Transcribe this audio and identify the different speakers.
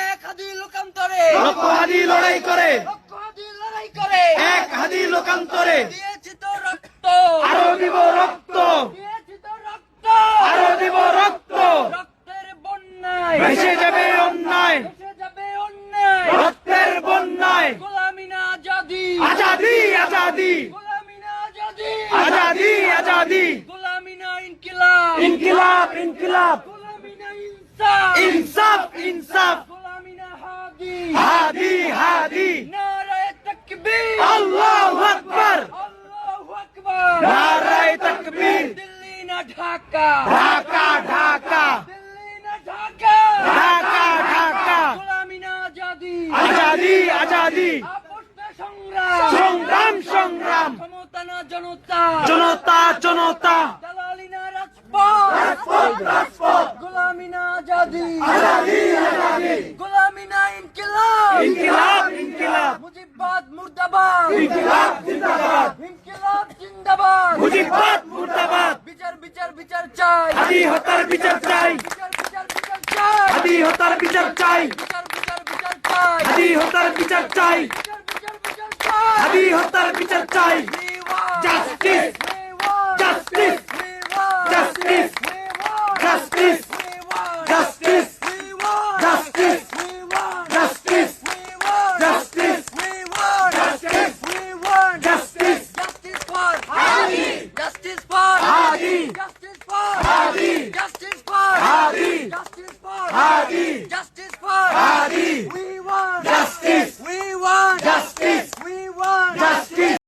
Speaker 1: এক হাদি লোকান্তরে
Speaker 2: লক্ষ হাদি লড়াই করে
Speaker 1: লক্ষ হাদি লড়াই করে
Speaker 2: এক হাদি লোকান্তরে
Speaker 1: দিয়েছি তো রক্ত
Speaker 2: আরো দিব রক্ত
Speaker 1: দিয়েছি তো রক্ত
Speaker 2: আরো দিব রক্ত
Speaker 1: রক্তের বন্যায়
Speaker 2: ভেসে যাবে অন্যায়
Speaker 1: ভেসে যাবে অন্যায়
Speaker 2: রক্তের বন্যায়
Speaker 1: গোলামি না আজাদি
Speaker 2: আজাদি আজাদি
Speaker 1: গোলামি না আজাদি
Speaker 2: আজাদি আজাদি
Speaker 1: গোলামি না ইনকিলাব
Speaker 2: ইনকিলাব ইনকিলাব
Speaker 1: গোলামি না ইনসাফ
Speaker 2: ইনসাফ ইনসাফ
Speaker 1: গোলামি না হাদি
Speaker 2: হাদি হাদি
Speaker 1: নারায়ে তাকবীর
Speaker 2: আল্লাহু আকবার
Speaker 1: আল্লাহু আকবার
Speaker 2: নারায়ে তাকবীর
Speaker 1: দিল্লি না ঢাকা
Speaker 2: ঢাকা ঢাকা
Speaker 1: দিল্লি না ঢাকা
Speaker 2: ঢাকা ঢাকা
Speaker 1: গোলামি না আজাদি
Speaker 2: আজাদি আজাদি
Speaker 1: আপোষ না সংগ্রাম
Speaker 2: সংগ্রাম সংগ্রাম
Speaker 1: ক্ষমতা না জনতা
Speaker 2: জনতা জনতা
Speaker 1: দালালি না রাজপথ গোলামি না আজাদি গোলামি না ইনকিলাব
Speaker 2: ইনকিলাব ইনকিলাব
Speaker 1: মুজিববাদ মুর্দাবাদ
Speaker 2: ইনকিলাব জিন্দাবাদ
Speaker 1: ইনকিলাব জিন্দাবাদ
Speaker 2: মুজিববাদ মুর্দাবাদ
Speaker 1: বিচার বিচার বিচার চাই
Speaker 2: হাদি হত্যার বিচার চাই
Speaker 1: বিচার বিচার বিচার চাই
Speaker 2: হাদি হত্যার বিচার চাই
Speaker 1: বিচার বিচার বিচার চাই
Speaker 2: হাদি হত্যার বিচার চাই
Speaker 1: বিচার বিচার বিচার চাই
Speaker 2: হাদি হত্যার বিচার চাই
Speaker 1: We want
Speaker 2: Justice!
Speaker 1: We want
Speaker 2: Justice!
Speaker 1: We want
Speaker 2: Justice!